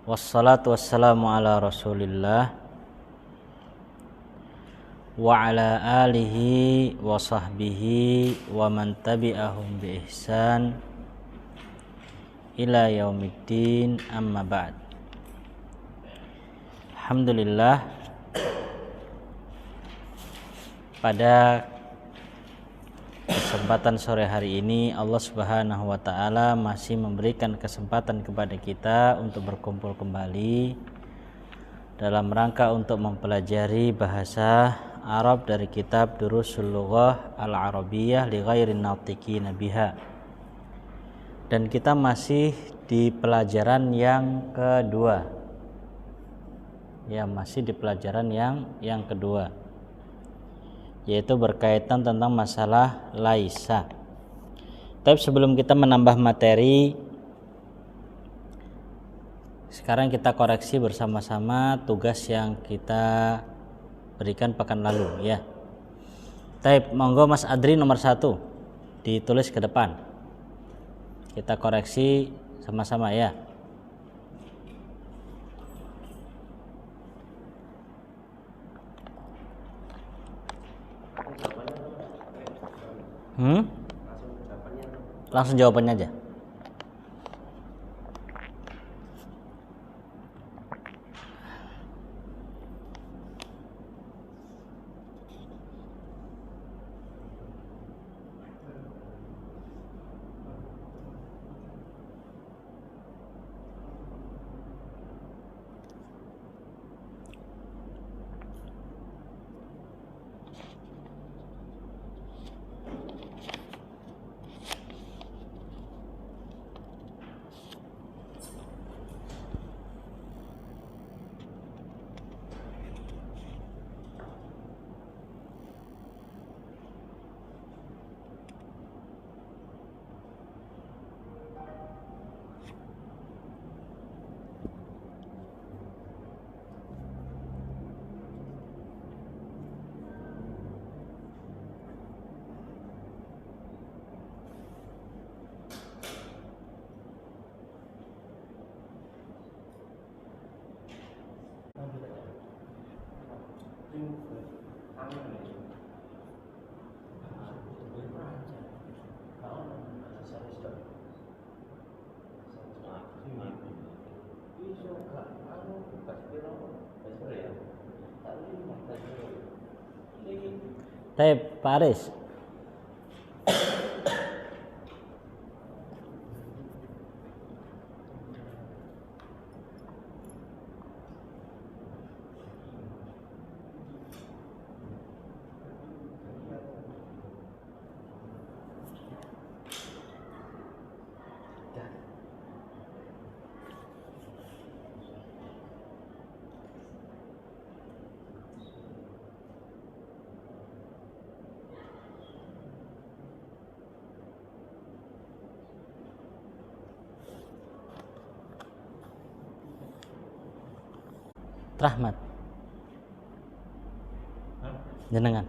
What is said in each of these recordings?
Wassalatu wassalamu ala Rasulillah wa ala alihi wa sahbihi wa man tabi'ahum bi ihsan ila yaumiddin, amma ba'd. Alhamdulillah, pada kesempatan sore hari ini Allah Subhanahu wa taala masih memberikan kesempatan kepada kita untuk berkumpul kembali dalam rangka untuk mempelajari bahasa Arab dari kitab Durusul Lughah Al-Arabiyyah li Ghairin Natiqina biha. Dan kita masih di pelajaran yang kedua. Ya, masih di pelajaran yang kedua, yaitu berkaitan tentang masalah laisa. Tapi sebelum kita menambah materi, sekarang kita koreksi bersama-sama tugas yang kita berikan pekan lalu, ya. Tapi monggo Mas Adri nomor 1 ditulis ke depan. Kita koreksi sama-sama, ya. Langsung jawabannya aja. Pak Aris. Rahmat. Jenengan.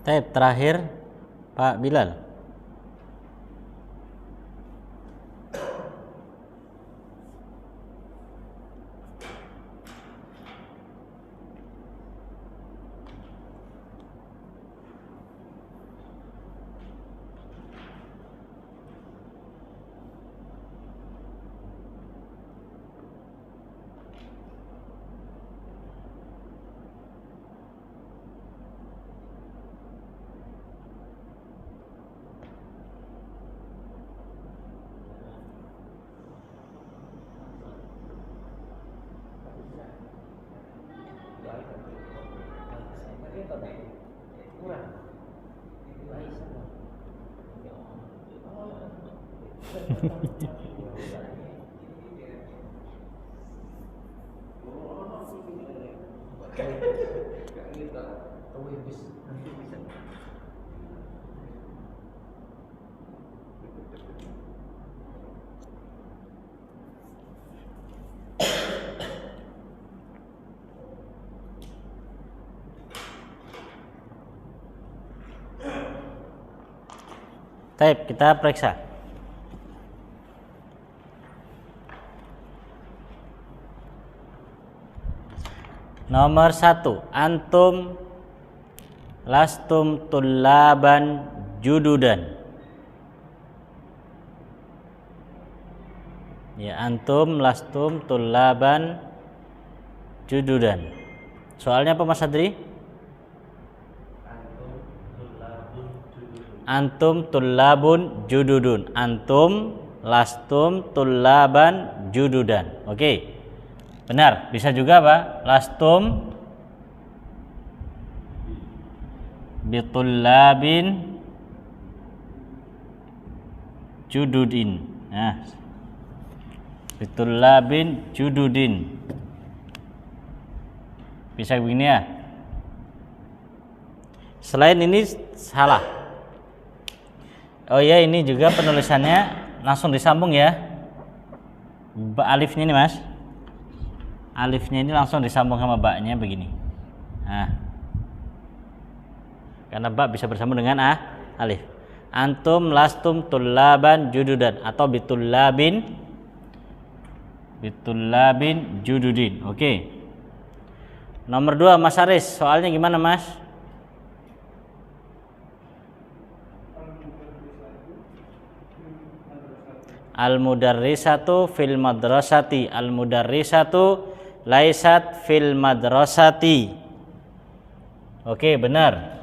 Taib, terakhir Pak Bilal. Taib, kita periksa. Nomor 1, antum lastum tullaban jududan. Ya, antum lastum tullaban jududan. Soalnya apa Mas Adri? Antum tullabun jududun. Antum lastum tullaban jududan. Oke. Benar. Bisa juga apa? Lastum bitullabin jududin. Nah. Bitullabin jududin. Bisa begini ya. Selain ini salah. Oh ya, ini juga penulisannya langsung disambung ya. Alifnya ini Mas. Alifnya ini langsung disambung sama baknya begini. Nah. Karena bak bisa bersambung dengan alif. Antum lastum tullaban jududan atau bitullabin jududin. Oke. Nomor 2 Mas Aris, soalnya gimana Mas? Al-mudarrisatu fil madrasati. Al-mudarrisatu laisat fil madrasati. Oke, benar.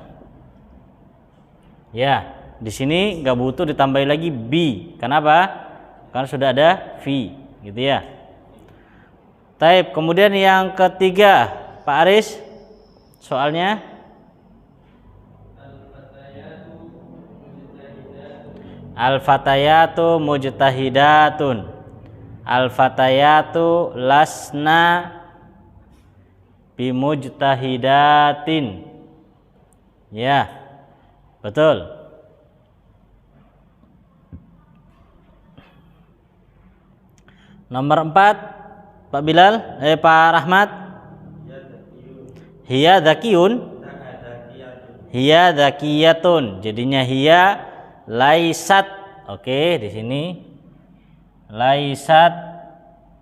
Ya, di sini nggak butuh ditambahin lagi bi. Kenapa? Karena sudah ada fi, gitu ya. Taib, kemudian yang ketiga, Pak Aris, soalnya al-fatayatu mujtahidatun. Al-fatayatu lasna bimujtahidatin. Ya, betul. Nomor 4, Pak Bilal, Pak Rahmat. Hiya dzakiyun. Hiya dzakiyatun. Jadinya hiya laisat. Oke, di sini laisat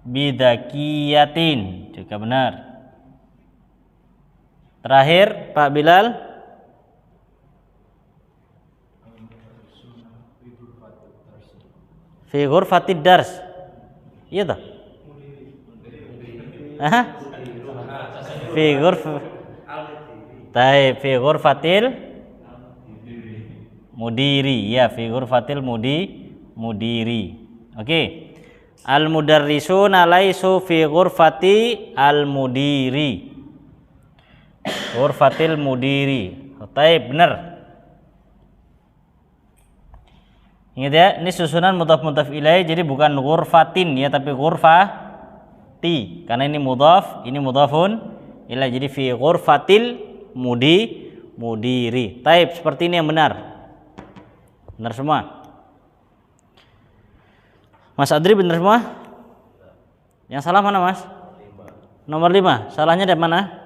bidakiyatin juga benar. Terakhir Pak Bilal. Fi ghurfatid dars. Iya toh? Fi fi ghurfatil mudiri. Ya, fi ghurfatil mudiri. Oke. Al-mudarrisuna laisu fi ghurfati al-mudiri. Ghurfatil mudiri. Taib, benar. Ingat ya, ini susunan mudhaf ilaih, jadi bukan ghurfatin ya, tapi ghurfati. Karena ini mudhaf, ini mudhafun ilaih, jadi fi ghurfatil mudiri. Taib, seperti ini yang benar. Benar semua. Mas Adri benar semua? Yang salah mana Mas? Nomor 5. Salahnya dari mana?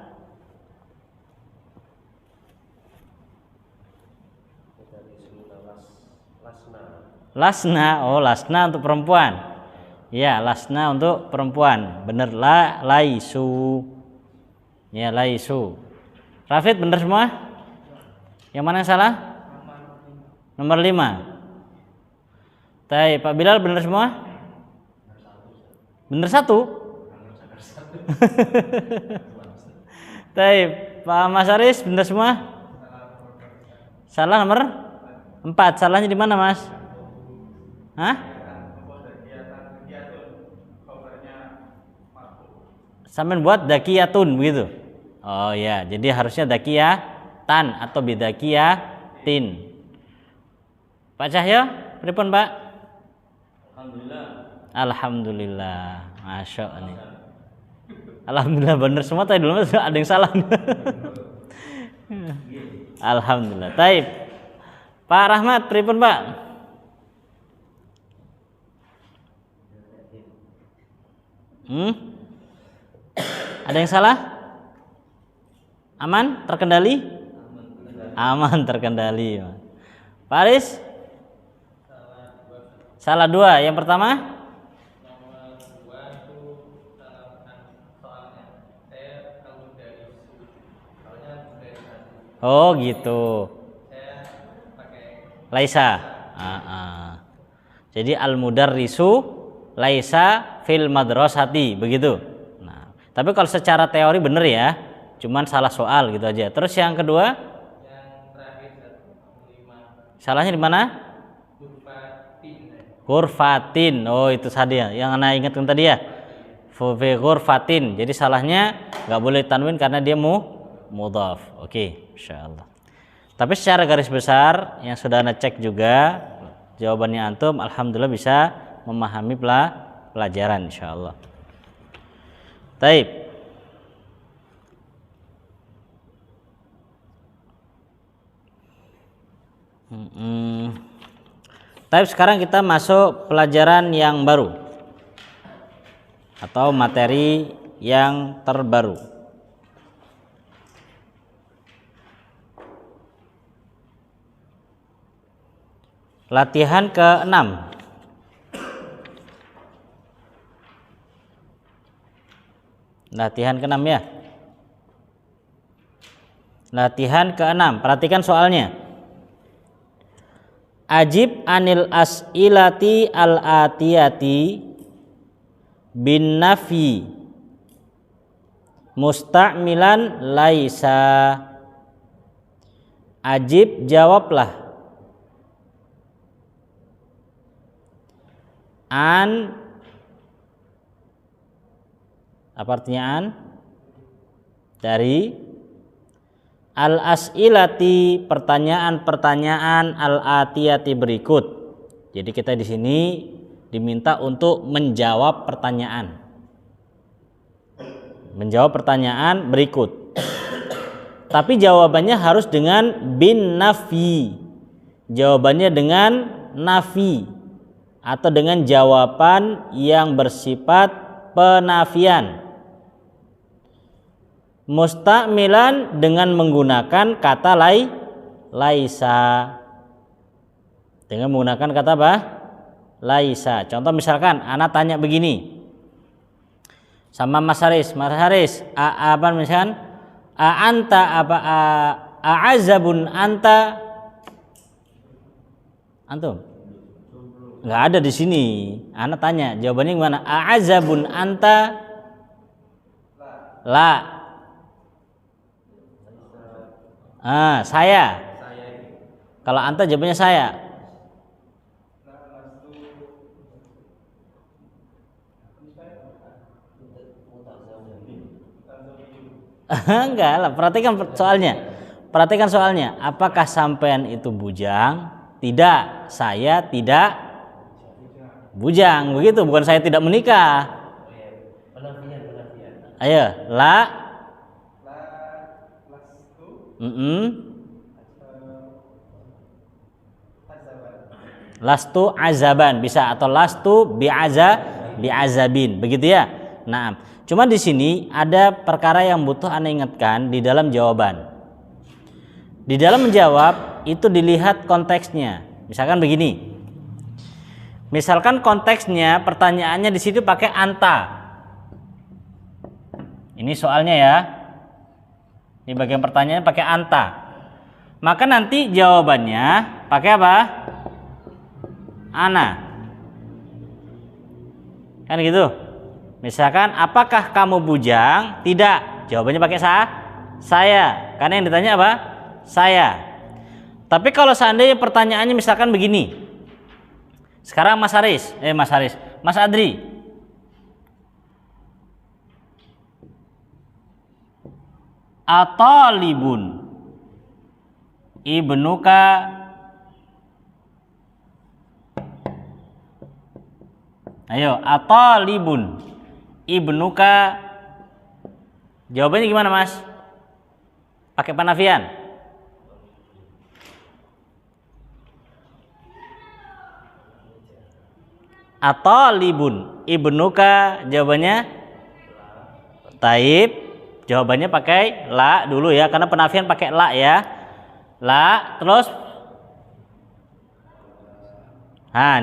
Lasna, oh lasna untuk perempuan. Ya, lasna untuk perempuan. Bener, laisu. Ya, laisu. Rafid bener semua? Yang mana yang salah? Nomor 5. Pak Bilal bener semua? Bener 1? Pak Mas Aris bener semua? Salah nomor 4. Salahnya di mana, Mas? Hah? Sampai buat dakiyatun begitu. Oh ya, jadi harusnya dakiyatan atau bidakiyatin. Pak Cahyo, pripun, Pak? Alhamdulillah. Masya Allah. Alhamdulillah benar semua, tadi dulu ada yang salah. Alhamdulillah. Taib. Pak Rahmat, pripun, Pak? Ada yang salah? Aman? Terkendali? Aman, terkendali. Pak Aris? Salah 2. Yang pertama? Oh gitu. Laisa. Jadi al-mudarrisu laisa fil madrasati, begitu. Nah, tapi kalau secara teori benar ya, cuman salah soal gitu aja. Terus yang kedua? Yang terakhir 5. Salahnya di mana? Ghurfatin. Oh itu tadi ya, yang Anda ingatkan tadi ya. Fi ghurfatin. Jadi salahnya nggak boleh tanwin karena dia mudhaf. Oke, insyaallah. Tapi secara garis besar yang sudah Anda cek juga jawabannya antum, alhamdulillah bisa memahami pelajaran insyaallah. Taib. Taib, sekarang kita masuk pelajaran yang baru atau materi yang terbaru. Latihan ke-6. Latihan ke-6 ya. Latihan ke-6. Perhatikan soalnya. Ajib anil as'ilati al-atiyati bin nafi musta'milan laisa. Ajib, jawablah. An, apa artinya an? Dari al-as'ilati, pertanyaan-pertanyaan al-atiyati berikut. Jadi kita di sini diminta untuk menjawab pertanyaan. Menjawab pertanyaan berikut. Tapi jawabannya harus dengan bin nafi. Jawabannya dengan nafi atau dengan jawaban yang bersifat penafian. Musta'milan dengan menggunakan kata laisa. Dengan menggunakan kata apa? Laisa. Contoh misalkan anak tanya begini sama Mas Haris, apa misalkan anta apa a'azabun anta? Antum? Nggak ada di sini. Anak tanya, jawabannya gimana? A'azabun anta? La. Saya. Kalau anta jawabannya saya. Enggak lah, perhatikan soalnya. Apakah sampean itu bujang? Tidak, saya tidak bujang, begitu. Bukan saya tidak menikah. Ayo, lastu azaban bisa, atau lastu bi'azabin, begitu ya. Nah, cuma di sini ada perkara yang butuh Anda ingatkan di dalam jawaban. Di dalam menjawab itu dilihat konteksnya. Misalkan begini. Misalkan konteksnya pertanyaannya di situ pakai anta. Ini soalnya ya. Di bagian pertanyaan pakai anta. Maka nanti jawabannya pakai apa? Ana. Kan gitu. Misalkan apakah kamu bujang? Tidak. Jawabannya pakai saya. Karena yang ditanya apa? Saya. Tapi kalau seandainya pertanyaannya misalkan begini. Sekarang Mas Adri. Atalibun ibnuka Ayo, atalibun ibnuka. Jawabannya gimana, Mas? Pakai panafian. Atalibun ibnuka, jawabannya taib. Jawabannya pakai la dulu ya, karena penafian pakai la ya. La, terus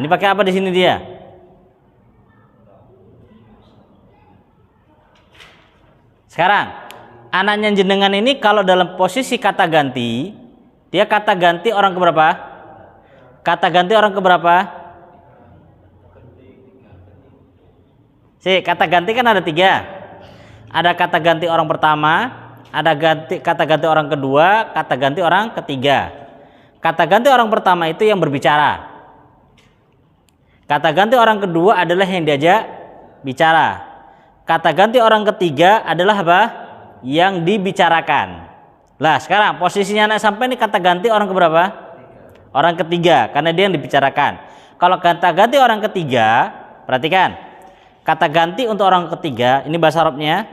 ini pakai apa di sini dia? Sekarang, anaknya jenengan ini kalau dalam posisi kata ganti, dia kata ganti orang keberapa? Kata ganti orang keberapa? Kata ganti kan ada 3. Ada kata ganti orang pertama, ada kata ganti orang kedua, kata ganti orang ketiga. Kata ganti orang pertama itu yang berbicara. Kata ganti orang kedua adalah yang diajak bicara. Kata ganti orang ketiga adalah apa? Yang dibicarakan. Lah sekarang posisinya anak sampai ini kata ganti orang keberapa? Orang ketiga, karena dia yang dibicarakan. Kalau kata ganti orang ketiga, perhatikan. Kata ganti untuk orang ketiga, ini bahasa Arabnya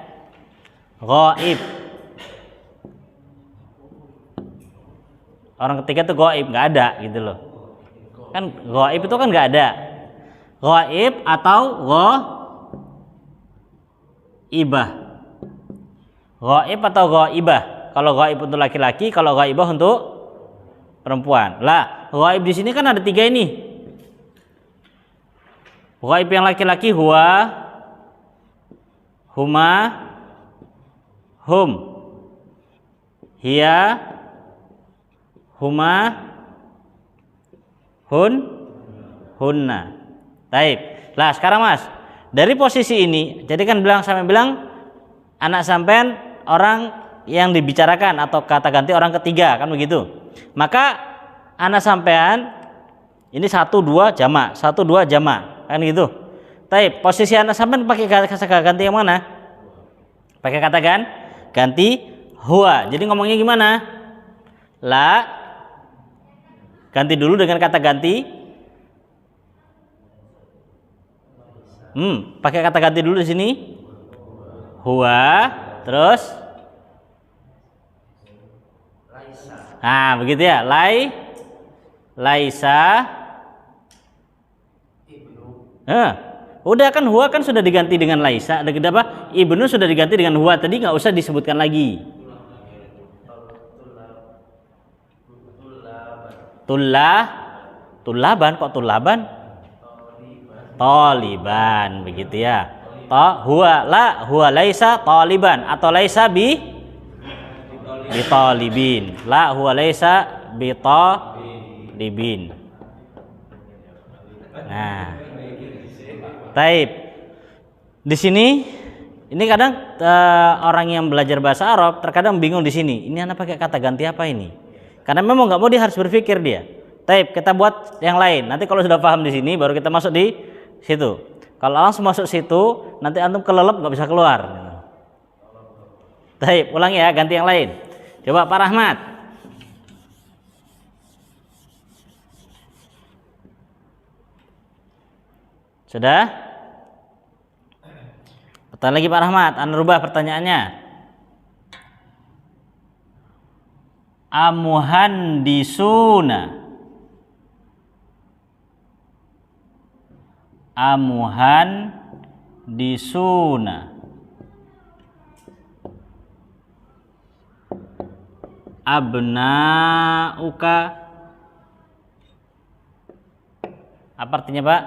ghaib. Orang ketiga itu ghaib, nggak ada gitu loh. Kan ghaib itu kan nggak ada. Ghaib atau ghaibah. Ghaib atau ghaibah. Kalau ghaib untuk laki-laki, kalau ghaibah untuk perempuan. Lah, ghaib di sini kan ada 3 ini. Ghaib yang laki-laki huwa, huma, hum, hiya, huma, hunna. Baik. Lah sekarang Mas, dari posisi ini, jadi kan sampai bilang anak sampean orang yang dibicarakan atau kata ganti orang ketiga, kan begitu. Maka anak sampean ini 1 2 jamak, 1 2 jamak. Kan gitu. Tapi posisi anak sampean pakai kata ganti yang mana? Pakai kata ganti huwa. Jadi ngomongnya gimana? La ganti dulu dengan kata ganti. Pakai kata ganti dulu di sini. Huwa, terus laisa. Begitu ya. Laisa udah kan huwa kan sudah diganti dengan laisa. Ada apa? Ibnu sudah diganti dengan huwa, tadi nggak usah disebutkan lagi. Tulaban kok tulaban? Taliban begitu ya. Huwa laisa taliban atau laisa bi talibin. La huwa laisa bi talibin. Nah, taib. Di sini, ini kadang orang yang belajar bahasa Arab terkadang bingung di sini. Ini anak pakai kata ganti apa ini? Karena memang nggak mau, dia harus berpikir dia. Taib, kita buat yang lain. Nanti kalau sudah paham di sini, baru kita masuk di situ. Kalau langsung masuk situ, nanti antum kelelep nggak bisa keluar. Taib, ulangi ya, ganti yang lain. Coba Pak Rahmat. Sudah? Pertanyaan lagi Pak Rahmat, rubah pertanyaannya. Amuhandisuna abnauka. Apa artinya Pak?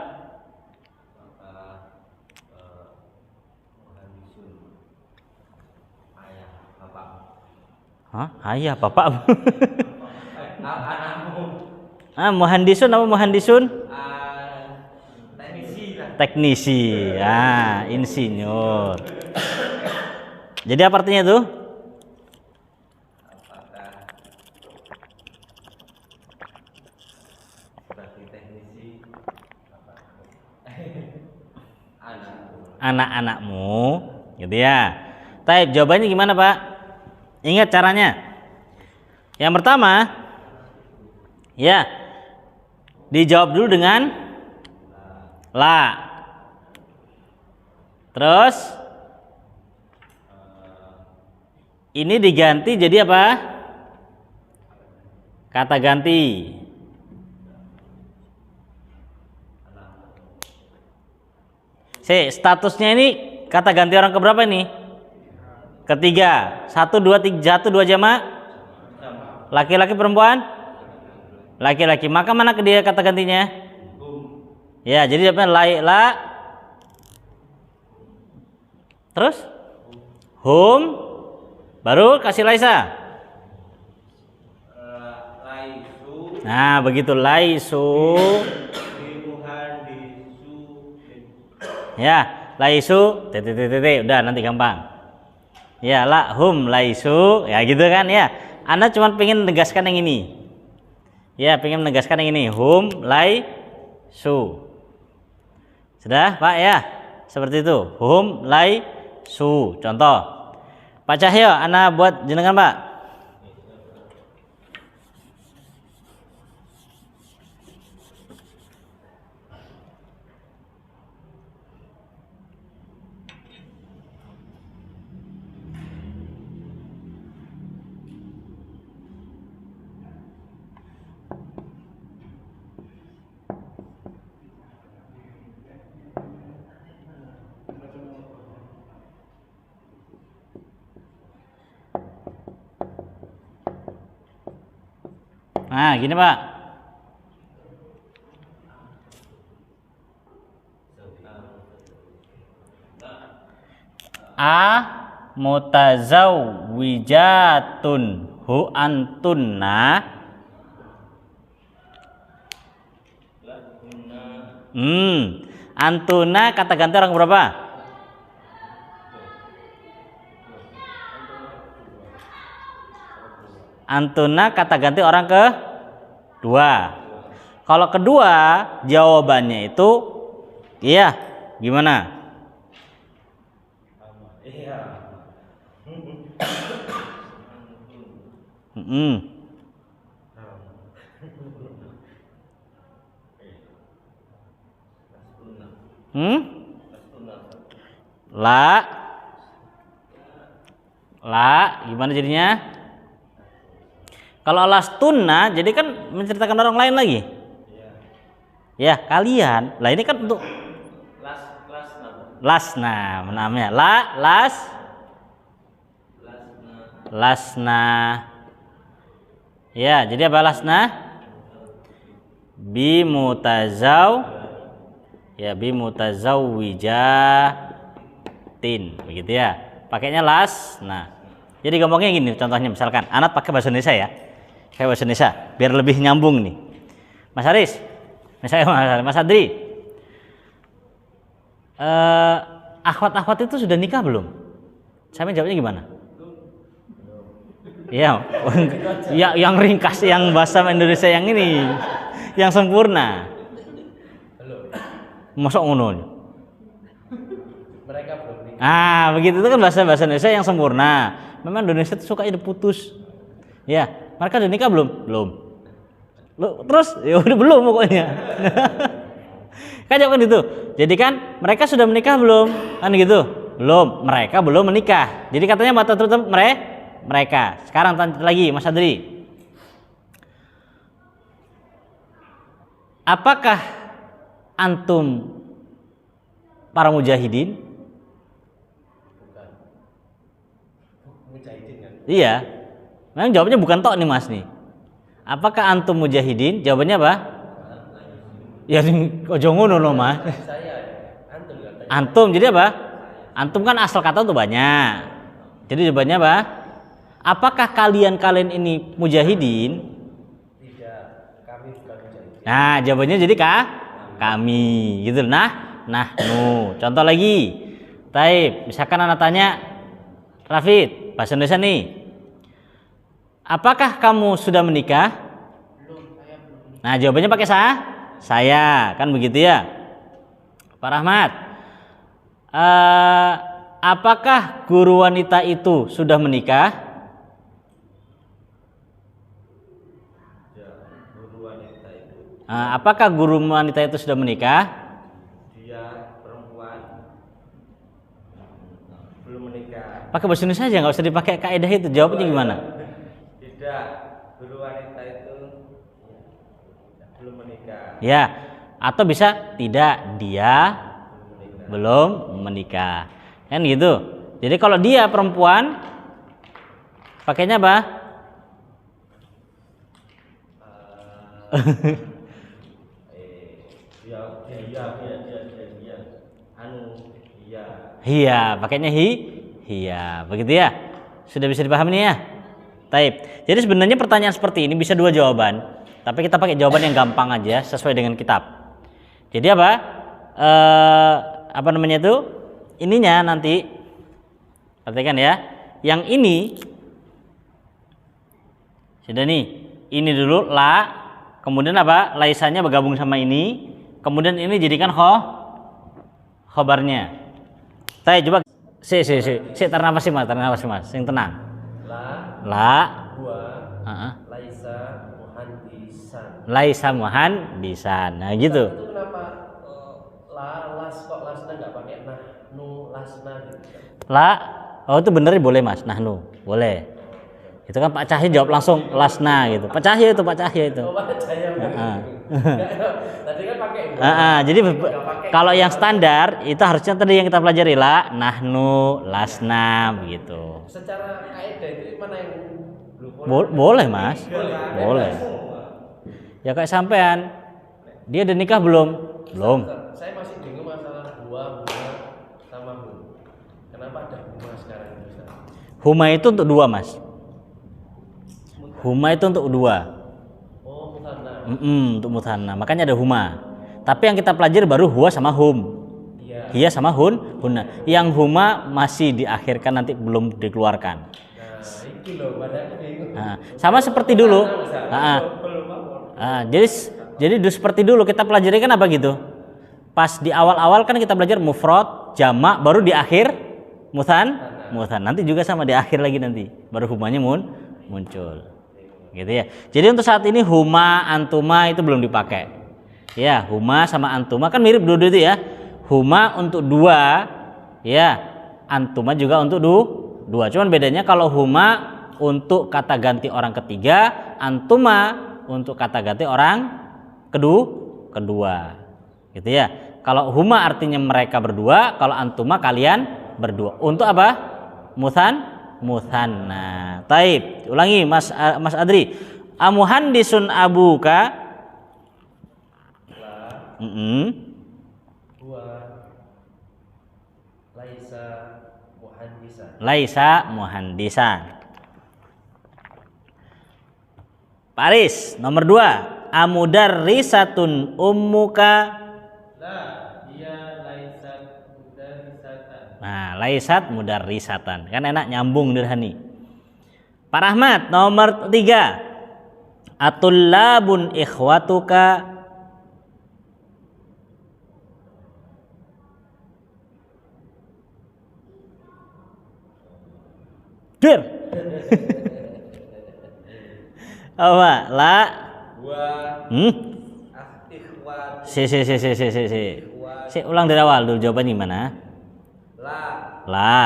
Hah? Ayah, bapak. Muhandisun apa muhandisun? Teknisi. Insinyur. Jadi apa artinya itu? Anak-anakmu, gitu ya. Taib, jawabannya gimana, Pak? Ingat caranya. Yang pertama, ya, dijawab dulu dengan la. Terus ini diganti jadi apa? Kata ganti. Statusnya ini kata ganti orang keberapa ini? Ketiga. 1, 2, 3, 1, 2 jamak. Laki-laki perempuan? Laki-laki. Maka mana ke dia kata gantinya? Ya, jadi apa? La. Terus? Hum. Baru kasih Laisa. Nah, begitu laisu. Ya, laisu udah nanti gampang. Ya, la hum laisu, ya gitu kan ya. Anda cuma pengen menegaskan yang ini. Ya, pengen menegaskan yang ini, hum laisu. Sudah, Pak ya? Seperti itu. Hum laisu. Contoh. Pak Cahyo, Anda buat jenengan, Pak. Nah, gini Pak. Mutazawwijatun hu antunna. Antuna kata ganti orang berapa? Antuna kata ganti orang kedua. Kalau kedua jawabannya itu iya, gimana? Iya. La gimana jadinya? Kalau lastunna jadi kan menceritakan orang lain lagi. Ya, kalian. Lah ini kan untuk lasna namanya. Lasna. Ya, jadi apa lasna? Bimutazawwijatin. Begitu ya. Pakainya lasna. Jadi ngomongnya gini contohnya, misalkan anak pakai bahasa Indonesia ya. Kayak bahasa Indonesia biar lebih nyambung nih. Mas Haris, misalnya Mas Adri, akhwat-akhwat itu sudah nikah belum? Saya jawabnya gimana? Ya, yang ringkas, yang bahasa Indonesia yang ini, yang sempurna. Masuk ngono. Mereka belum nikah. Begitu itu kan bahasa Indonesia yang sempurna. Memang Indonesia itu suka putus. Ya, mereka udah nikah belum? Belum. Terus ya udah belum pokoknya. Kan jawab gitu. Jadi kan mereka sudah menikah belum? Kan gitu. Belum. Mereka belum menikah. Jadi katanya mata tutup mereka. Sekarang tanya lagi Mas Adri. Apakah antum para mujahidin? Bukan. Mujahidin kan? Iya. Memang jawabannya bukan tok nih Mas nih. Apakah antum mujahidin? Jawabannya apa? Ya ojo ngono loh Mas. Antum jadi apa? Antum kan asal kata tuh banyak. Jadi jawabannya apa? Apakah kalian ini mujahidin? Tidak, kami bukan mujahidin. Nah, jawabannya jadi kami gitu. Nahnu. Contoh lagi. Taib, misalkan anak tanya, Rafid, bahasa Indonesia nih. Apakah kamu sudah menikah? Belum, saya belum. Nah, jawabannya pakai saya, kan begitu ya. Pak Rahmat, apakah guru wanita itu sudah menikah? Ya, guru wanita itu. Apakah guru wanita itu sudah menikah? Dia perempuan, belum menikah. Pakai bahasa Indonesia aja, nggak usah dipakai kaidah itu. Jawabnya gimana? Tidak, guru wanita itu belum menikah. Ya, atau bisa tidak, dia belum menikah. Kan gitu. Jadi kalau dia perempuan, pakainya apa? Iya, pakainya hiya. Begitu ya? Sudah bisa dipahami nih ya? Taib. Jadi sebenarnya pertanyaan seperti ini bisa dua jawaban, tapi kita pakai jawaban yang gampang aja sesuai dengan kitab. Jadi apa? Apa namanya itu? Ininya nanti perhatikan ya. Yang ini sudah nih. Ini dulu la, kemudian apa? Laisanya bergabung sama ini, kemudian ini jadikan khobarnya. Taib, coba tarik nafas sih mas, yang tenang. La laisa muhandisan. Nah gitu. Itu kenapa las kok lasna nggak pakai nahnu lasna gitu? Itu bener boleh mas, nahnu boleh. Itu kan Pak Cahyo jawab langsung lasna gitu. Pak Cahyo itu. Oh, Pak Cahyo. Tadi kan pakai. Jadi kalau yang standar itu harusnya tadi yang kita pelajari la, nahnu, lasna begitu. Secara kaidah itu mana yang boleh mas? Boleh. Ya kayak sampean, dia udah nikah belum? Belum. Saya masih bingung masalah bunga sama hum. Kenapa ada bunga sekarang bisa? Huma itu untuk dua mas. Huma itu untuk dua. Oh, muthanna. Untuk muthanna. Makanya ada huma. Tapi yang kita pelajari baru huwa sama hum. Iya. Hiya sama hunna. Yang huma masih diakhirkan, nanti belum dikeluarkan. Nah, itu loh, padahal bingung. Sama seperti dulu. Jadi seperti dulu kita pelajari kan apa gitu. Pas di awal-awal kan kita belajar mufrad, jamak, baru di akhir muthan. Nanti juga sama di akhir lagi nanti. Baru humanya muncul. Gitu ya. Jadi untuk saat ini huma, antuma itu belum dipakai. Ya, huma sama antuma kan mirip dua-dua itu ya. Huma untuk dua, ya. Antuma juga untuk dua. Cuman bedanya kalau huma untuk kata ganti orang ketiga, antuma untuk kata ganti orang kedua. Gitu ya. Kalau huma artinya mereka berdua, kalau antuma kalian berdua. Untuk apa? Muthanna. Taib. Ulangi Mas Adri. Amuhandisun abuka? Laisa muhandisan. Paris nomor 2. Amudarrisatun ummuka? Nah, laisat mudarrisatan. Kan enak nyambung dirhani. Pak Rahmat nomor 3. Atullabun ikhwatuka? Dir. Apa? La. Ikhwat. Si ulang dari awal dulu, jawabannya gimana? La.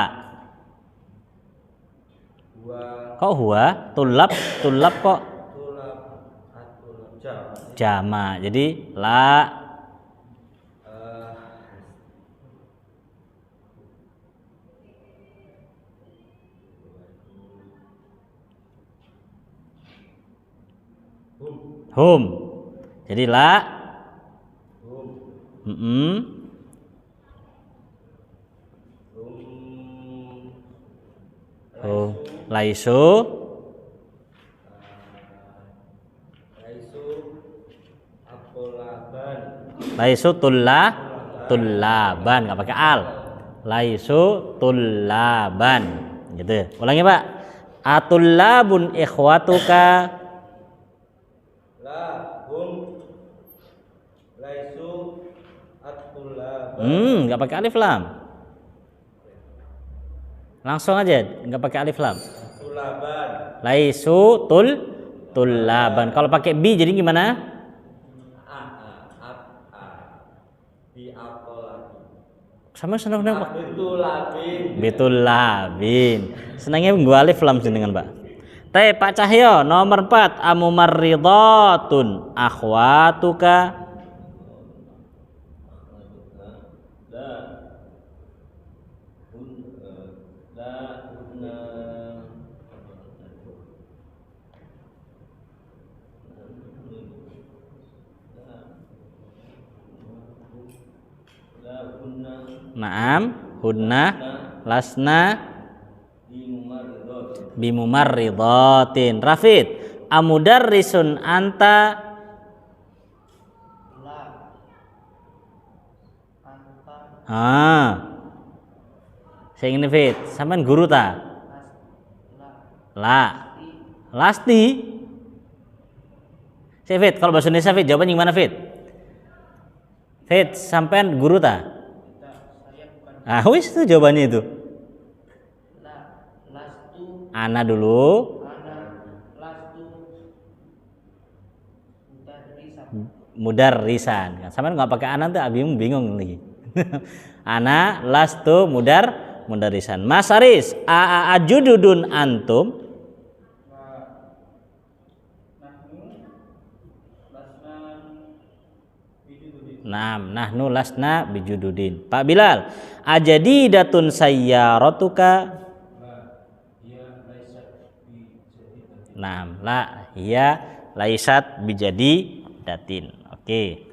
Kok huwa? Tulab kok? Jama. Jadi la. Hum. Jadi la. laisu laisu tullaban, nggak pakai al. Laisu tullaban, gitu. Ulangi Pak. Atullabun ikhwatuka. La hum laisu at-tullaban. Nggak pakai alif lam. Langsung aja, nggak pakai alif lam. Tullaban. Laisu tullaban. Kalau pakai bi jadi gimana? Sama senang Pak. Betul labin. Senangnya gua alif lam dengan Pak. Teh Pak Cahyo nomor 4 amumarridatun akhwatuka. Naam, hunna, lasna, bimumarridatin. Rafid, amudarrisun anta. Saya ingin Fit, sampean guru ta? La. Lasti. Saya Fit, kalau bahasa Indonesia Fit, jawabannya gimana Fit? Fit, sampean guru ta? Wis itu jawabannya itu. Ana dulu. Mudarrisan. Sampean nggak pakai ana tuh bingung lagi. Ana lastu mudarrisan. Mas Aris, ajududun antum. Nahnu lasna bijududin. Pak Bilal, ajadidatun sayyaratuka. La hiya laisat bijadidatin. Oke.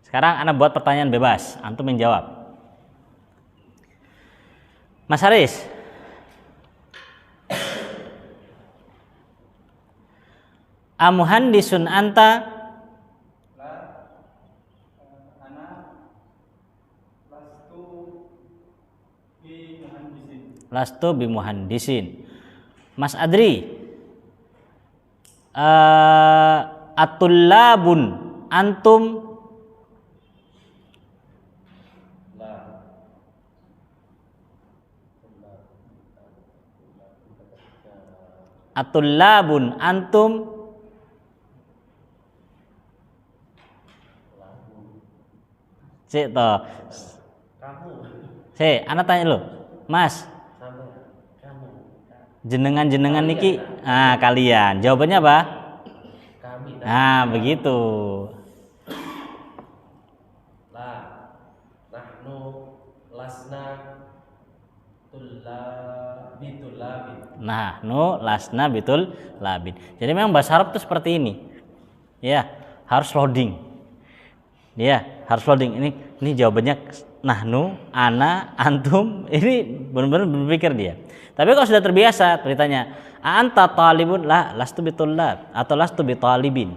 Sekarang ana buat pertanyaan bebas, antum yang jawab. Mas Haris. Amuhandisun anta. Lastu bimuhandisin. Mas Adri, atullabun antum. Atullabun antum. Cek toh. Anak tanya lo, Mas. Jenengan niki, kalian. Jawabannya apa? Kami. Begitu. Nahnu lasna bitul labin. Nahnu lasna bitul labin. Jadi memang bahasa Arab itu seperti ini. Ya, harus loading. Ya, harus loading. Ini jawabannya nahnu, ana, antum. Ini benar-benar berpikir dia. Tapi kalau sudah terbiasa, ditanya, anta talibun? La, lastu bitullab atau lastu bitalibin.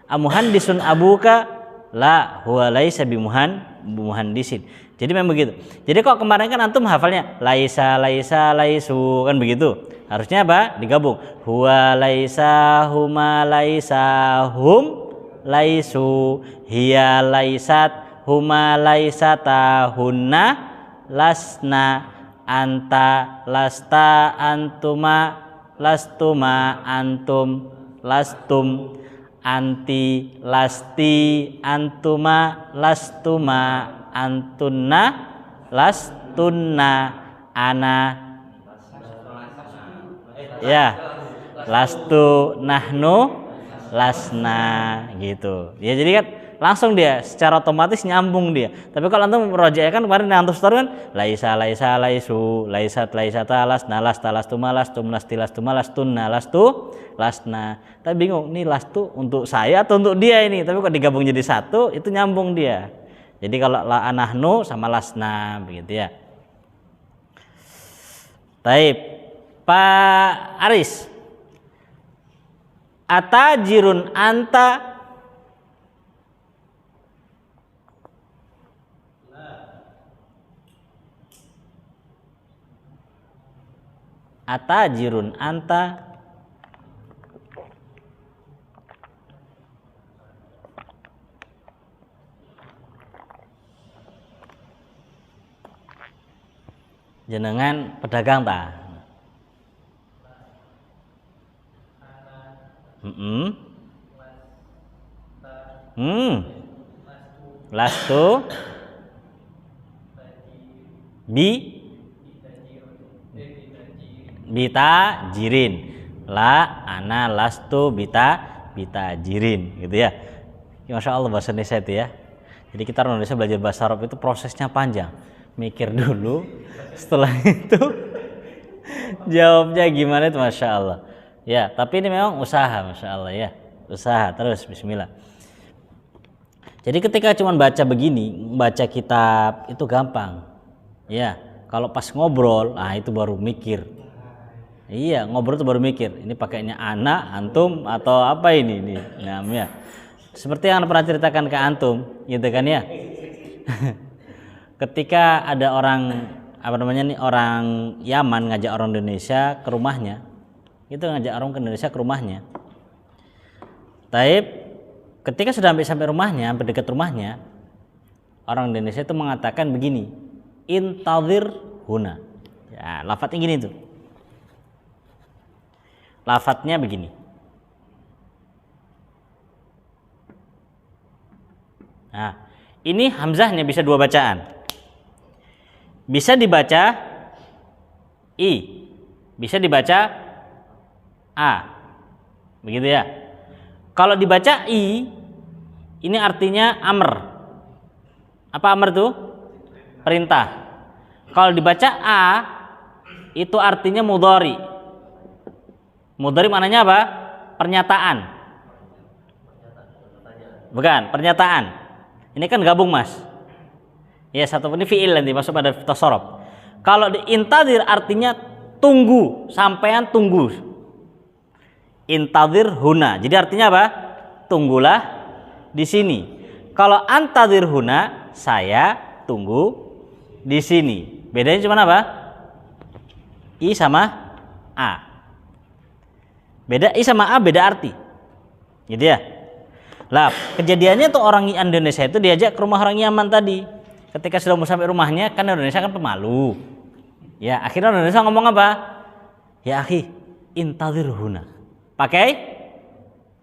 Amuhandisun abuka? La, huwa laisa bimuhandisin. Jadi memang begitu. Jadi kok kemarin kan antum hafalnya laisa laisu kan begitu. Harusnya apa? Digabung. Huwa laisa huma laisa hum laisu hiya laisat huma laisata hunna lasna anta lasta antuma lastuma antum lastum anti lasti antuma lastuma antunna lastunna ana ya lastu nahnu lasna gitu ya. Jadi kan langsung dia secara otomatis nyambung dia. Tapi kalau antum merojak kan kemarin antum story kan laisa laisu laisat laisata lasna lasta lastuma lastum lasti lastuma lastunna lastu lasna. Tapi bingung nih lastu untuk saya atau untuk dia ini. Tapi kok digabung jadi satu itu nyambung dia. Jadi kalau la anahnu sama lasna begitu ya. Taib. Pak Aris. Atajirun anta? Atajirun anta? Jenengan pedagang ta? Lastu bita jirin. La ana lastu bita jirin, gitu ya. Masya Allah bahasa Indonesia itu ya. Jadi kita orang Indonesia belajar bahasa Arab itu prosesnya panjang. Mikir dulu, setelah itu jawabnya gimana itu, Masya Allah. Ya, tapi ini memang usaha, Masya Allah ya. Usaha terus, bismillah. Jadi ketika cuma baca begini, baca kitab itu gampang. Ya, kalau pas ngobrol, itu baru mikir. Iya, ngobrol itu baru mikir. Ini pakainya anak, antum atau apa ini? Nah, ya. Seperti yang pernah ceritakan ke antum, gitu kan ya. Ketika ada orang orang Yaman ngajak orang Indonesia ke rumahnya, itu ngajak orang ke Indonesia ke rumahnya. Taib, ketika sudah sampai rumahnya, berdekat rumahnya, orang Indonesia itu mengatakan begini, intadhir huna. Ya, lafadznya gini tuh. Lafadznya begini. Nah, ini hamzahnya bisa dua bacaan. Bisa dibaca i, bisa dibaca a, begitu ya. Kalau dibaca i, ini artinya amr. Apa amr tuh? Perintah. Kalau dibaca a, itu artinya mudhari. Mudhari maknanya apa? Pernyataan. Bukan, pernyataan. Ini kan gabung, Mas. Ya, satu ini fi'il nanti masuk pada tasarruf. Kalau di intadir artinya tunggu, sampean tunggu. Intadir huna. Jadi artinya apa? Tunggulah di sini. Kalau antadir huna, saya tunggu di sini. Bedanya cuma apa? I sama a. Beda i sama a, beda arti. Gitu ya. Lah, kejadiannya tuh orang Indonesia itu diajak ke rumah orang Yaman tadi. Ketika sudah mau sampai rumahnya, kan Indonesia kan pemalu. Ya, akhirnya Indonesia ngomong apa? Ya akhi, intadhir huna. Pakai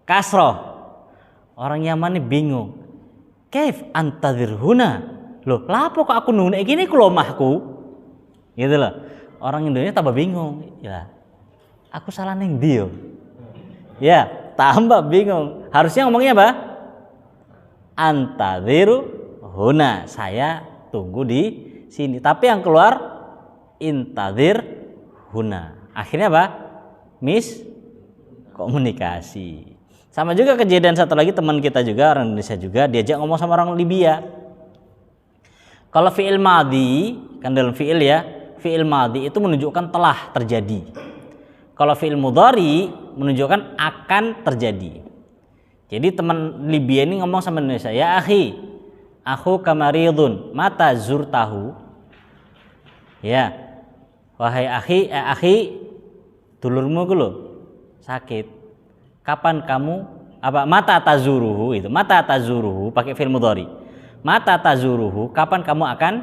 kasroh. Orang Yaman ini bingung. Kaif antadhir huna? Loh, lapo kok aku nunggu gini ku omahku? Gitu loh. Orang Indonesia tambah bingung. Ya, aku salah neng dia. Ya, tambah bingung. Harusnya ngomongnya apa? Antadhiru huna, saya tunggu di sini. Tapi yang keluar intadhir huna. Akhirnya apa? Komunikasi. Sama juga kejadian satu lagi, teman kita juga orang Indonesia juga diajak ngomong sama orang Libya. Kalau fi'il madhi, kan dalam fi'il ya, fi'il madhi itu menunjukkan telah terjadi. Kalau fi'il mudhari menunjukkan akan terjadi. Jadi teman Libya ini ngomong sama Indonesia, ya akhi, aku kamaridun, mata zurtahu. Ya, wahai akhi, dulurmu gue sakit. Kapan kamu mata tazuruhu itu, mata tazuruhu pakai fi'il mudhari. Mata tazuruhu, kapan kamu akan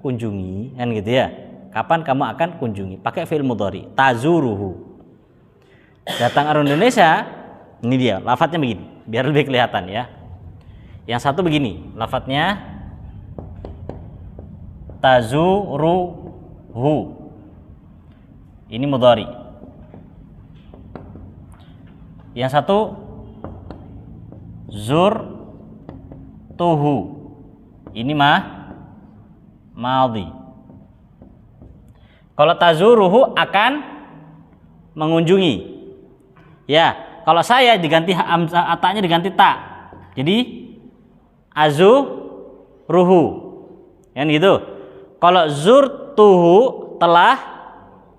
kunjungi, kan gitu ya. Kapan kamu akan kunjungi, pakai fi'il mudhari. Tazuruhu. Datang orang Indonesia, ini dia, lafadznya begini, biar lebih kelihatan ya. Yang satu begini, lafadznya tazuruhu. Ini mudhari. Yang satu zurtuhu. Ini madhi. Kalau tazuruhu akan mengunjungi. Ya, kalau saya diganti atanya diganti ta. Jadi azuruhu. Kan gitu. Kalau zurtuhu telah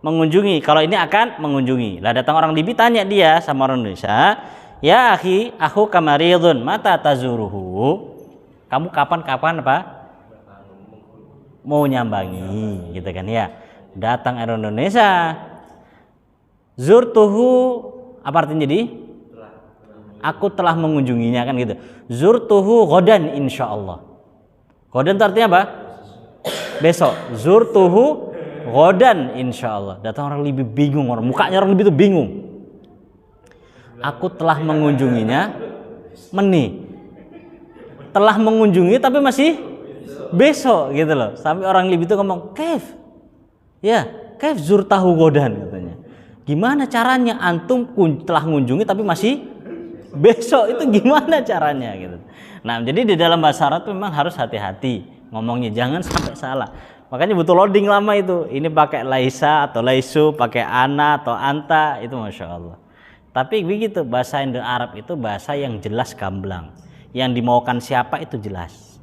mengunjungi. Kalau ini akan mengunjungi. Lah datang orang Libi, tanya dia sama orang Indonesia, ya akhi, aku kamaridun, mata tazuruhu. Kamu kapan apa? Mau nyambangi, gitu kan ya. Datang orang Indonesia, zurtuhu, apa artinya jadi? Aku telah mengunjunginya, kan gitu. Zurtuhu ghadan insyaallah. Ghadan itu artinya apa? Besok. Zurtuhu ghadan insyaallah. Datang orang Libi bingung, mukanya orang Libi itu bingung. Aku telah mengunjunginya, telah mengunjungi tapi masih besok gitu loh. Sampai orang Libi itu ngomong, "Kaif?" Ya, "Kaif zurtahu ghadan," katanya. Gimana caranya antum telah mengunjungi tapi masih besok, itu gimana caranya gitu. Nah, jadi di dalam bahasa Arab memang harus hati-hati ngomongnya, jangan sampai salah. Makanya butuh loading lama itu. Ini pakai laisa atau laisu, pakai ana atau anta, itu masya Allah. Tapi begitu, bahasa Indo Arab itu bahasa yang jelas gamblang. Yang dimaukan siapa itu jelas.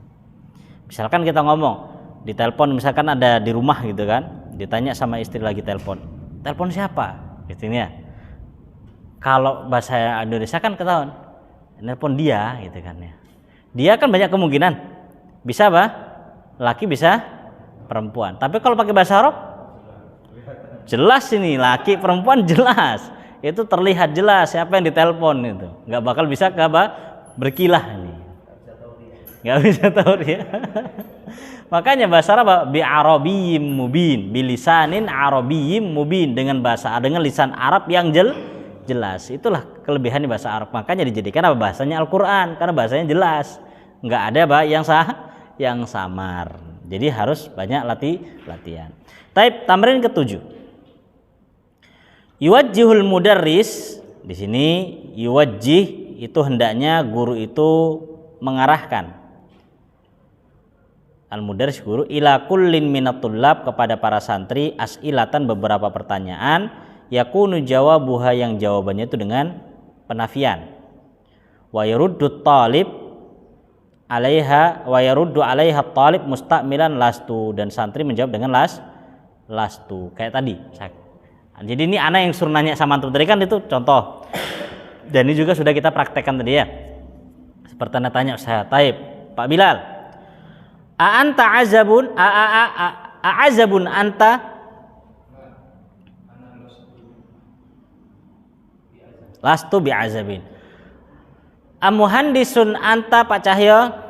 Misalkan kita ngomong di telepon, misalkan ada di rumah gitu kan, ditanya sama istri lagi telepon siapa? Gitu ya. Kalau bahasa Indonesia kan ketahuan, nelpon dia gitu kan ya. Dia kan banyak kemungkinan bisa apa? Laki, bisa perempuan. Tapi kalau pakai bahasa Arab jelas, ini laki perempuan jelas. Itu terlihat jelas siapa yang ditelepon itu. Nggak bakal bisa ke apa? Berkilah ini. Nggak bisa tahu dia. Makanya bahasa Arab bi arabiyyim mubin, bilisanin arabiyyim mubin, dengan lisan Arab yang jelas. Itulah kelebihan bahasa Arab. Makanya dijadikan apa? Bahasanya Al-Qur'an, karena bahasanya jelas. Enggak ada yang samar. Jadi harus banyak latihan. Taib, tamrin ke-7. Yuwajjihul mudarris, di sini yuwajjih itu hendaknya guru itu mengarahkan. Al-mudarris guru ila kullin minatullab, kepada para santri, as'ilatan, beberapa pertanyaan, yakunu jawabuha, yang jawabannya itu dengan penafian, wa yaruddu talib alaiha wa yaruddu alaiha talib musta'milan lastu, dan santri menjawab dengan lastu kayak tadi. Jadi ini anak yang suruh nanya sama antum tadi kan, itu contoh, dan ini juga sudah kita praktekkan tadi ya, seperti anda tanya saya, taib Pak Bilal, a anta azabun, a azabun anta, lastu bi'azabin. Amuhandisun anta Pak Cahyo?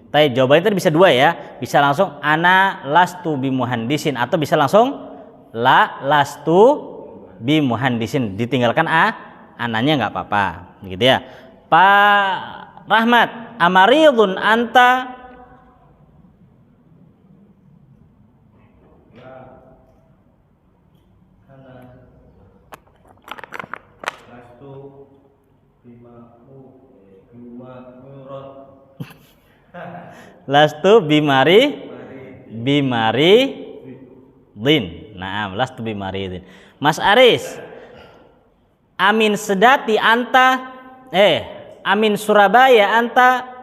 Tapi jawabannya tadi bisa dua ya, bisa langsung ana lastu bimuhandisin, atau bisa langsung la lastu bimuhandisin, ditinggalkan ananya nggak apa-apa, gitu ya. Pak Rahmat, amaridun anta? Lastu bimari din. Naam, lastu bimari din. Mas Aris, amin sedati anta, amin Surabaya anta?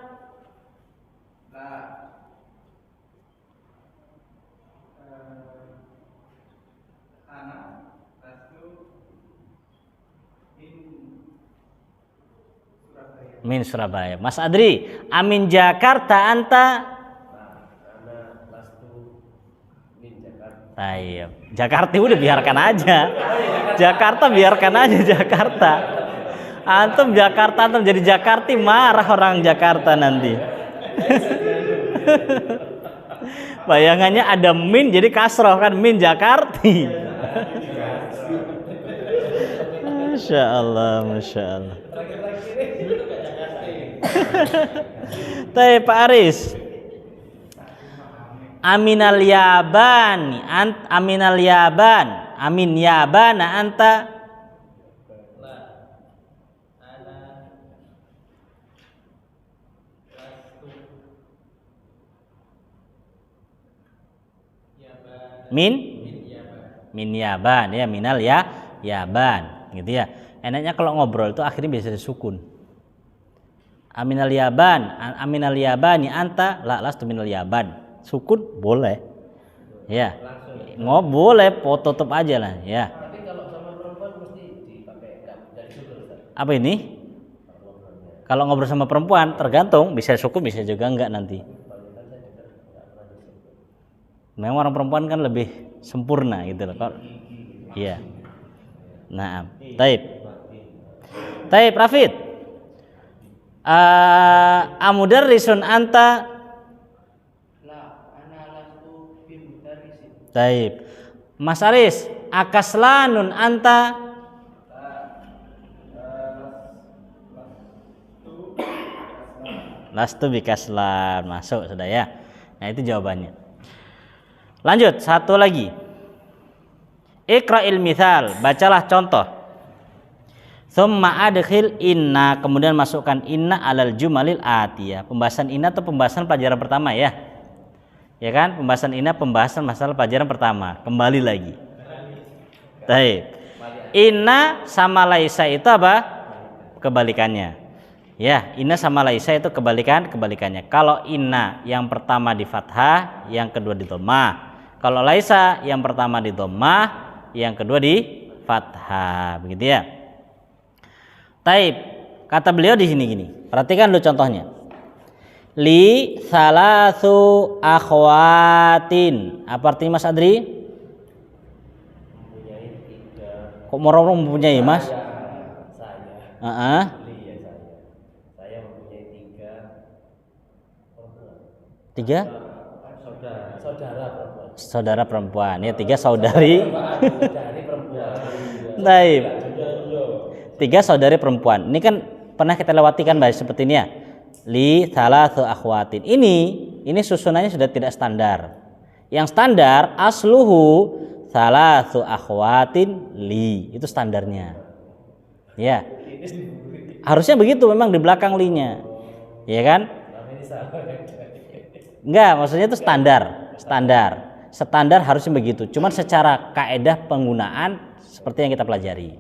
Min Surabaya. Mas Adri, amin Jakarta anta? Tayyib. Jakarta udah biarkan aja. Jakarta biarkan aja Jakarta. Antum Jakarta, antum jadi Jakarta, marah orang Jakarta nanti. Bayangannya ada min jadi kasroh kan, min Jakarti. Masya Allah, Masya Allah. Pak Aris, aminal yaban, aminal yaban, amin yabana anta? Min yaban ya, minal yaban gitu ya. Enaknya kalau ngobrol itu akhirnya bisa disukun. Aminal yaban, aminal yabani anta, la lastu minal yaban. Sukun boleh. Ya. Boleh, tutup aja lah, ya. Tapi kalau sama perempuan mesti dipakai dari sukun, Ustaz. Apa ini? Kalau ngobrol sama perempuan tergantung, bisa sukun bisa juga enggak nanti. Memang orang perempuan kan lebih sempurna gitu loh. Iya. Nah, taib Rafid. Amudarrisun anta. La, ana lastu bi mudarrisin. Taib. Mas Aris, akaslanun anta. Lastu bikaslan. Masuk sudah ya. Nah, itu jawabannya. Lanjut, satu lagi. Iqra'il mithal, bacalah contoh. Tsumma adkhil inna, kemudian masukkan inna alal jumalil atiyah. Pembahasan inna atau pembahasan pelajaran pertama ya. Ya kan? Pembahasan inna pembahasan masalah pelajaran pertama. Kembali lagi. Baik. Inna sama laisa itu apa? Kebalikannya. Ya, inna sama laisa itu kebalikannya. Kalau inna yang pertama di fathah, yang kedua di dhammah. Kalau laisa yang pertama di dhammah, yang kedua di fathah, begitu ya. Taib, kata beliau di sini gini. Perhatikan dulu contohnya. Li salasu akhwatin. Apa artinya Mas Adri? Mempunyai 3. Kok orang mempunyai Mas? Saya mempunyai 3 perempuan. 3 Saudara perempuan. ya, 3 saudari. Saudari perempuan. Taib. 3 saudari perempuan. Ini kan pernah kita lewati kan bahas seperti ini ya. Li salasu akhwatin. Ini susunannya sudah tidak standar. Yang standar asluhu salasu akhwatin li. Itu standarnya. Ya. Harusnya begitu memang di belakang li-nya. Ya kan? Enggak, maksudnya itu standar harusnya begitu. Cuman secara kaedah penggunaan seperti yang kita pelajari.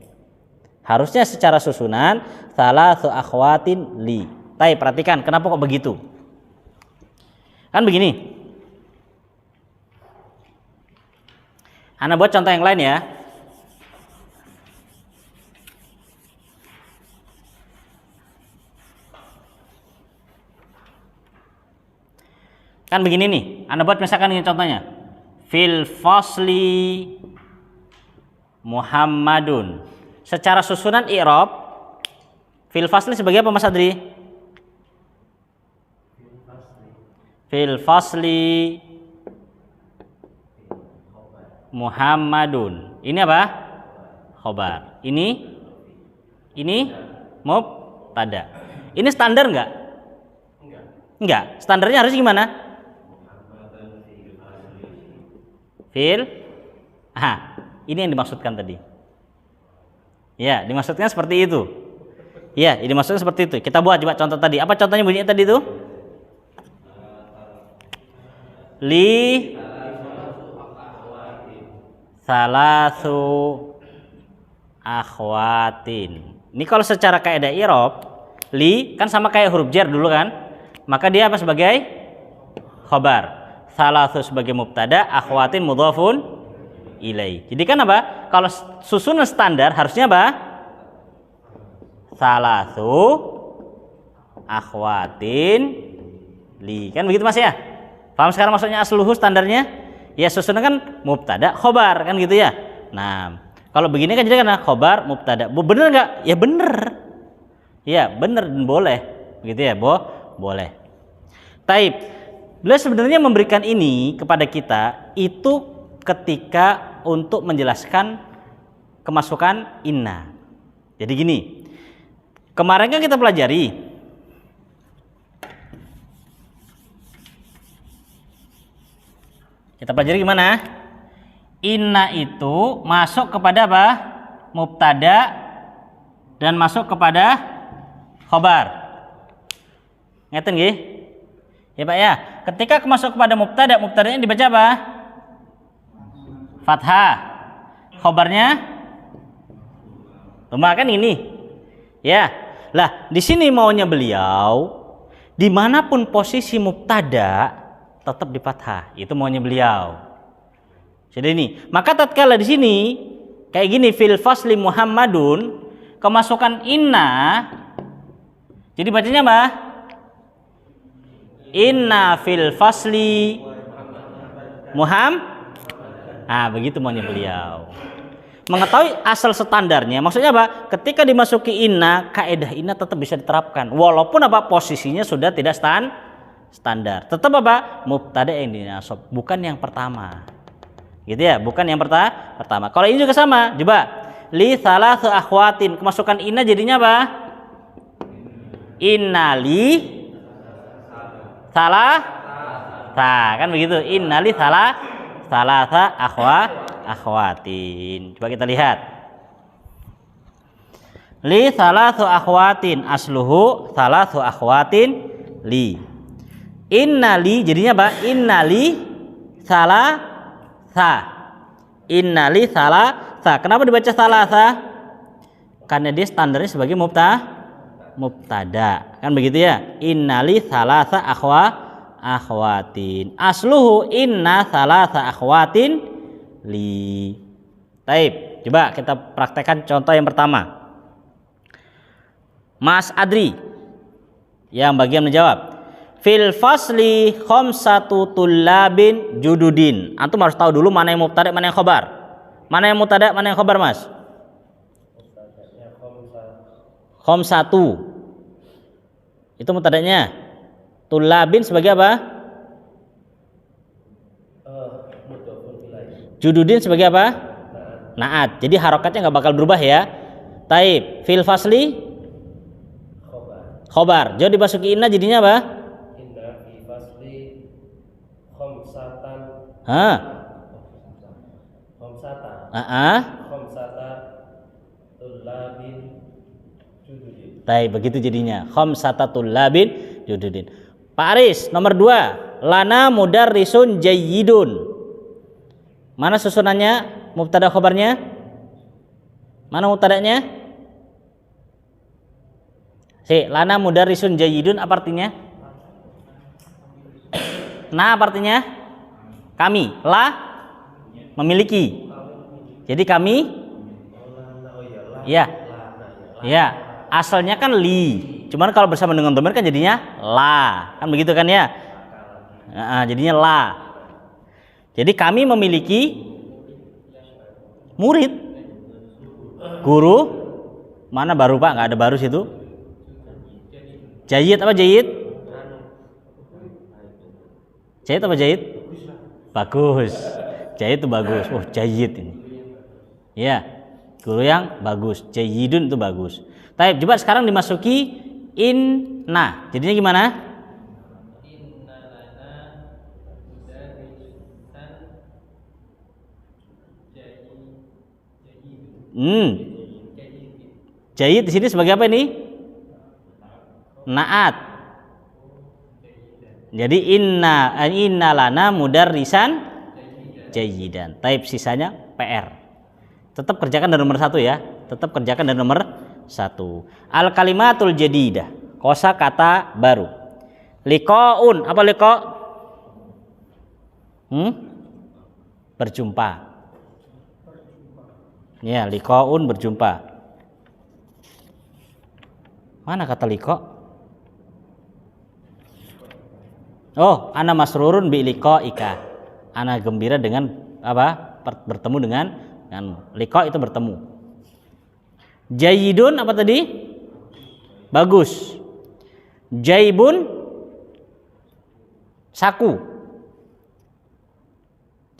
Harusnya secara susunan salasu akhwatin li. Tapi perhatikan kenapa kok begitu? Kan begini. Ana buat contoh yang lain ya. Kan begini nih, Anda buat misalkan ini contohnya. Fil fasli Muhammadun. Secara susunan i'rab, fil fasli sebagai apa Mas Adri? Fil fasli Muhammadun. Ini apa? Khobar. Ini mubtada. Ini standar enggak? Enggak. Standarnya harus gimana? Ini yang dimaksudkan tadi. Ya, dimaksudkan seperti itu. Ya, ini dimaksudkan seperti itu. Kita buat coba contoh tadi. Apa contohnya bunyinya tadi itu? Li salasu akhwatin. Ini kalau secara kaidah i'rab, li kan sama kayak huruf jar dulu kan? Maka dia apa sebagai khabar. Salasu sebagai mubtada, akhwatin mudhafun ilai. Jadi kan apa? Kalau susunan standar harusnya apa? Salasu akhwatin li. Kan begitu Mas ya? Paham sekarang maksudnya asluhu standarnya? Ya susunan kan mubtada, khobar kan gitu ya. Nah, kalau begini kan jadi kan khobar, mubtada. Bener nggak? Ya bener. Ya bener dan boleh. Begitu ya, boleh. Taib. Beliau sebenarnya memberikan ini kepada kita itu ketika untuk menjelaskan kemasukan inna. Jadi gini, kemarin kan kita pelajari gimana? Inna itu masuk kepada apa? Mubtada dan masuk kepada khobar. Ngeten nggih? Ya Pak ya, ketika masuk kepada mubtadanya dibaca apa? Fathah. Khobarnya dhamma kan ini. Ya. Lah, di sini maunya beliau dimanapun posisi mubtada tetap di fathah. Itu maunya beliau. Jadi ini, maka tatkala di sini kayak gini fil fasli Muhammadun kemasukan inna. Jadi bacanya apa? Inna fil fasli Muhammad. Nah, begitu maunya beliau. Mengetahui asal standarnya, maksudnya apa? Ketika dimasuki inna, kaidah inna tetap bisa diterapkan walaupun apa posisinya sudah tidak standar. Tetap apa? Mubtada yang dinasab, bukan yang pertama. Gitu ya, bukan yang pertama. Kalau ini juga sama, coba li thalatsu akhwatin, kemasukan inna jadinya apa? Innali salah kan begitu. Innali salasa akhwatin. Coba kita lihat. Li thalatsu akhwatin asluhu thalatsu akhwatin li. Innali jadinya apa? Innali salasa. Innali salasa. Kenapa dibaca salasa? Karena dia standarnya sebagai mubtada. Kan begitu ya? Innali salasa akhwatin. Asluhu inna salasa akhwatin li. Taib. Coba kita praktekkan contoh yang pertama. Mas Adri yang bagian menjawab. Fil fasli khamsatu tullabin jududin. Antum harus tahu dulu mana yang mubtada, mana yang khobar. Mana yang mubtada, mana yang khobar, Mas? Khamsatu. Itu mubtadanya. Tullabin sebagai apa? Jududin sebagai apa? Naat. Jadi harokatnya nggak bakal berubah ya. Taib. Fil fasli khobar. Jadi dimasuki inna jadinya apa? Baik, begitu jadinya. Khamsatatul labin jududin. Pak Aris, nomor 2. Lana mudarrisun jayyidun. Mana susunannya? Mubtada khabarnya? Mana mubtadanya? Lana mudarrisun jayyidun apa artinya? Nah, apa artinya? Kami. La memiliki. Jadi kami ya. Ya, asalnya kan li. Cuman kalau bersama dengan dhamir kan jadinya la. Kan begitu kan ya? Jadinya la. Jadi kami memiliki murid. Guru. Mana baru Pak? Nggak ada baru situ. Jayyid apa jayyid? Jayyid apa jayyid? Bagus. Jayyid itu bagus. Oh, jayyid ini. Ya, guru yang bagus. Jayyidun itu bagus. Taib, coba sekarang dimasuki inna. Jadinya gimana? Inna lana mudarisan jayyidun. Jayyid di sini sebagai apa ini? Naat. Jadi inna lana mudarrisan jayyidan. Taib, sisanya PR. Tetap kerjakan dari nomor 1 ya. Tetap kerjakan dari nomor 1. Al kalimatul jadidah. Kosa kata baru. Liqaun. Apa liqa? Berjumpa. Ya, liqaun berjumpa. Mana kata liqa? Oh, ana masrurun bi liqaika. Ana gembira dengan apa? Bertemu dengan liqa itu bertemu. Jayyidun apa tadi? Bagus. Jaibun saku.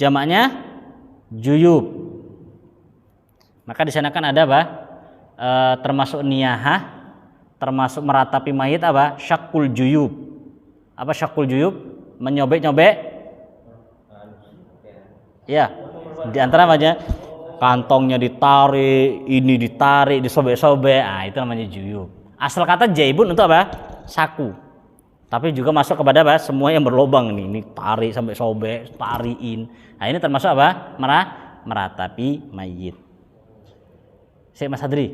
Jamaknya juyub. Maka di sana kan ada apa? Termasuk niyahah, termasuk meratapi mayit apa? Syakul juyub. Apa syakul juyub? Menyobek-nyobek. Ya, di antara aja kantongnya ditarik, ini ditarik, disobek-sobek. Itu namanya juyub. Asal kata jaibun untuk apa? Saku. Tapi juga masuk kepada apa? Semua yang berlobang nih. Ini tarik sampai sobek, tariin. Nah, ini termasuk apa? Meratapi mayit. Mas Adri.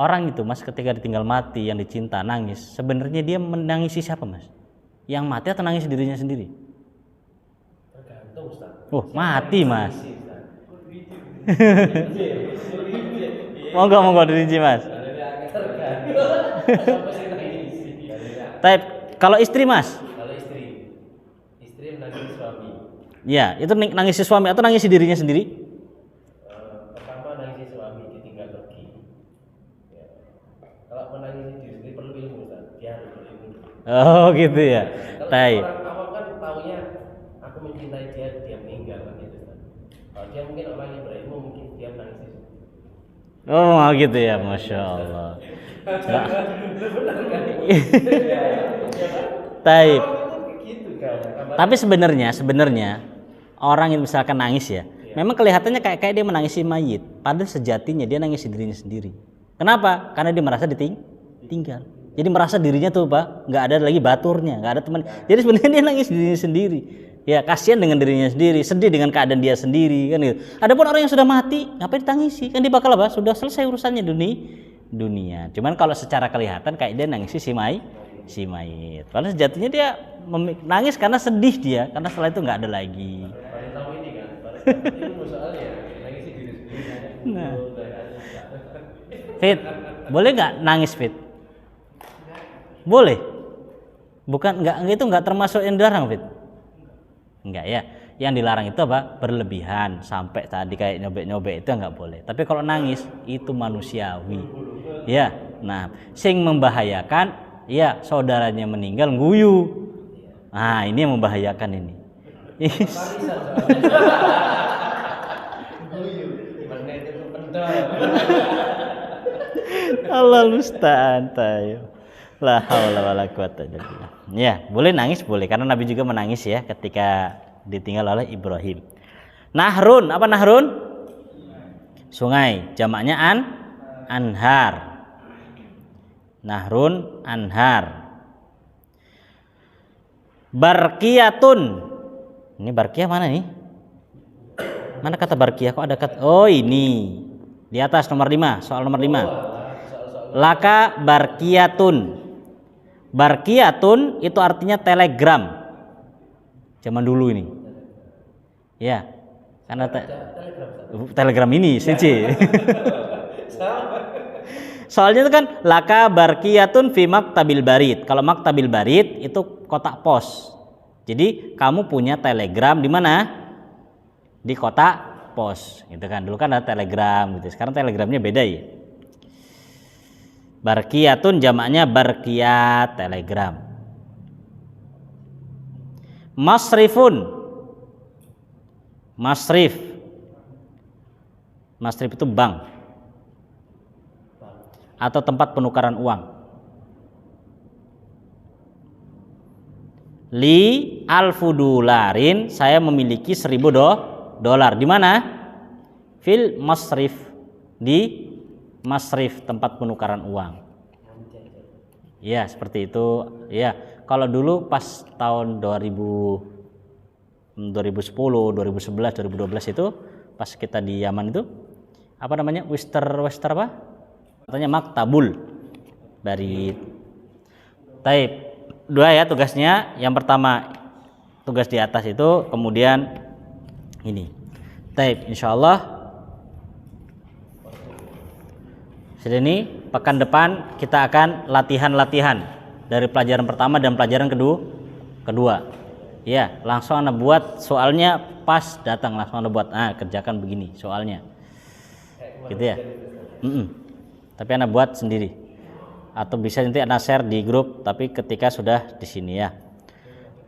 orang itu Mas ketika ditinggal mati yang dicinta nangis, sebenarnya dia menangisi siapa Mas? Yang mati atau nangis dirinya sendiri? Tergantung Ustaz. Oh mati Mas. Isi, Ustaz. Monggo dirinci Mas. Tergantung. Sampai sih nangisi. Tapi kalau istri Mas? Kalau istri menangisi suami. Ya itu nangisi suami atau nangisi dirinya sendiri? Pertama nangisi suami ditinggal pergi. Ya. Kalau menangisi diri sendiri perlu ilmu Ustaz. Dia harus berilmu. Oh gitu ya. Kalau Baik. orang awam kan taunya aku mencintai dia meninggal kan itu Ustaz. Kalau dia mungkin orang yang berilmu mungkin dia menangisi. Oh gitu ya, Masya Allah. Taib. Tapi sebenarnya orang yang misalkan nangis ya, memang kelihatannya kayak dia menangisi mayit. Padahal sejatinya dia nangisi dirinya sendiri. Kenapa? Karena dia merasa ditinggal. Jadi merasa dirinya tuh Pak, nggak ada lagi baturnya, nggak ada teman. Jadi sebenarnya dia nangis dirinya sendiri. Ya kasihan dengan dirinya sendiri, sedih dengan keadaan dia sendiri kan gitu. Adapun orang yang sudah mati, ngapain ditangisi? Kan dia bakal apa? Sudah selesai urusannya dunia. Cuman kalau secara kelihatan kayak dia nangisi si mayit. Padahal sejatinya dia nangis karena sedih dia, karena setelah itu nggak ada lagi. Paling tahu ini kan, ilmu soalnya nangisi diri sendiri. Nah. Fit, boleh nggak nangis Fit? Boleh. Bukan nggak itu nggak termasuk yang dilarang Fit. Enggak ya. Yang dilarang itu apa? Berlebihan sampai tadi kayak nyobek-nyobek itu enggak boleh. Tapi kalau nangis itu manusiawi. Ya. Nah, sing membahayakan ya saudaranya meninggal guyu. Nah, ini yang membahayakan ini. Allah musta'an tayo. La haula wala quwata illa billah. Ya, boleh nangis boleh karena Nabi juga menangis ya ketika ditinggal oleh Ibrahim. Nahrun, apa nahrun? Sungai, jamaknya anhar. Nahrun, anhar. Barqiyatun. Ini barqiyah mana nih? Mana kata barqiyah? Kok ada kata? Oh, ini. Di atas nomor 5, soal nomor 5. Laka barqiyatun. Barqiyatun itu artinya telegram. Zaman dulu ini. Ya. Karena telegram ini CC. Soalnya itu kan laka barqiyatun fi maktabil barid. Kalau maktabil barid itu kotak pos. Jadi kamu punya telegram di mana? Di kotak pos, gitu kan. Dulu kan ada telegram gitu. Sekarang telegramnya beda ya. Barqiyatun jamaknya barqiyat, telegram. Masrifun. Masrif itu bank atau tempat penukaran uang. Li alfudularin, saya memiliki 1000 dolar. Di mana? Fil masrif, di masrif, tempat penukaran uang. Ya seperti itu ya. Kalau dulu pas tahun 2010, 2011, 2012 itu pas kita di Yaman itu apa namanya? Wester apa? Katanya maktabul barid. Taib. 2 ya tugasnya. Yang pertama tugas di atas itu, kemudian ini. Taib, insyaallah. Sudah ini pekan depan kita akan latihan-latihan dari pelajaran pertama dan pelajaran kedua. Ya, langsung Anda buat soalnya pas datang langsung Anda buat. Kerjakan begini soalnya. Gitu ya. Tapi Anda buat sendiri. Atau bisa nanti Anda share di grup tapi ketika sudah di sini ya.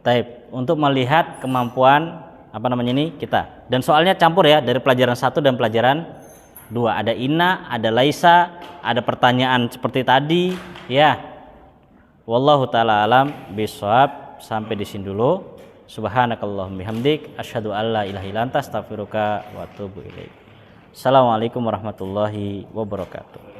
Taib, untuk melihat kemampuan apa namanya ini kita. Dan soalnya campur ya dari pelajaran 1 dan pelajaran 2. Ada inna, ada laisa, ada pertanyaan seperti tadi ya. Wallahu taala alam bisawab. Sampai di sini dulu. Subhanakallahumma bihamdik asyhadu alla ilaha illa anta astaghfiruka wa atubu ilaik. Assalamualaikum warahmatullahi wabarakatuh.